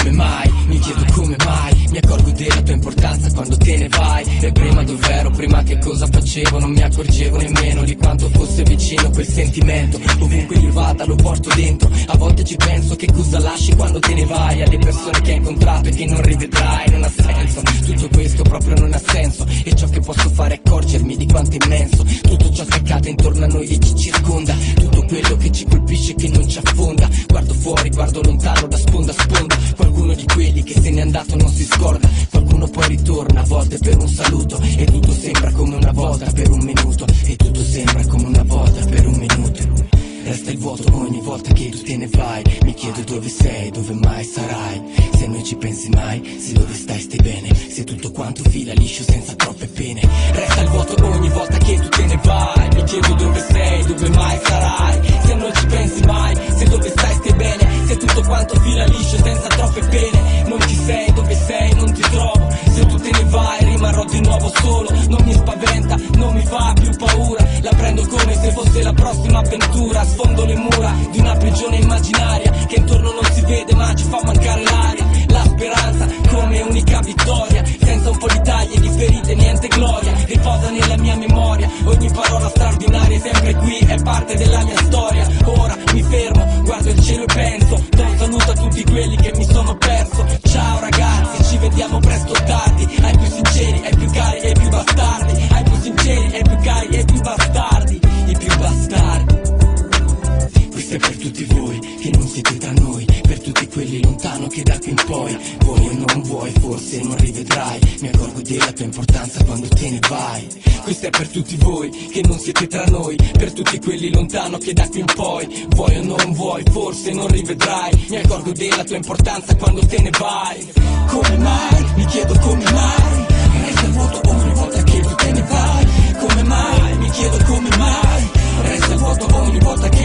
come mai, mi chiedo come mai, mi accorgo della tua importanza quando te ne vai. E prima dov'ero, prima che cosa facevo, non mi accorgevo nemmeno di quanto fosse vicino quel sentimento. Ovunque io vada lo porto dentro, a volte ci penso che cosa lasci quando te ne vai, alle persone che hai incontrato e che non rivedrai. Non ha senso, tutto questo proprio non ha senso, e ciò che posso fare è accorgermi di quanto è immenso tutto ciò che accade intorno a noi e ci circonda, tutto quello che ci colpisce e che non ci affonda. Guardo fuori, guardo lontano da sponda a sponda, qualcuno di quelli che se n'è andato non si scorda, qualcuno poi ritorna a volte per un saluto, e tutto sembra come una volta per un minuto, e tutto sembra come una volta per un minuto. Resta il vuoto ogni volta che tu te ne vai, mi chiedo dove sei, dove mai sarai, se non ci pensi mai, se dove stai stai bene, se tutto quanto fila liscio senza troppe pene. Resta il vuoto ogni volta che tu te ne vai, mi chiedo dove sei, dove mai sarai, se non ci pensi mai, se dove stai stai bene, se tutto quanto fila liscio senza troppe pene. Non ci sei, dove sei, non ti trovo, se tu te ne vai rimarrò di nuovo solo, non mi spaventa, non mi fa più paura, la prendo come se fosse la prossima avventura. Sfondo le mura di una prigione immaginaria che intorno non si vede ma ci fa mancare l'aria, la speranza come unica vittoria, senza un po' di taglie, di ferite, niente gloria, riposa nella mia memoria, ogni parola straordinaria è sempre qui, è parte della mia storia. Ora mi fermo, guardo il cielo e penso, do un saluto a tutti quelli che mi sono perso. Ciao ragazzi, ci vediamo presto o tardi, ai più sinceri, ai più cari e ai più bastardi, ai più sinceri, ai più cari e ai più bastardi, i più bastardi. Questo è per tutti voi che non siete tra noi, per tutti quelli lontano che da qui in poi vuoi o non vuoi, forse non rivedrai, mi accorgo della tua importanza quando te ne vai. Questo è per tutti voi che non siete tra noi, per tutti quelli lontano che da qui in poi vuoi o non vuoi, forse non rivedrai, mi accorgo della tua importanza quando te ne vai. Come mai, mi chiedo come mai, resta il vuoto ogni volta che tu te ne vai. Come mai, mi chiedo come mai, resta il vuoto ogni volta che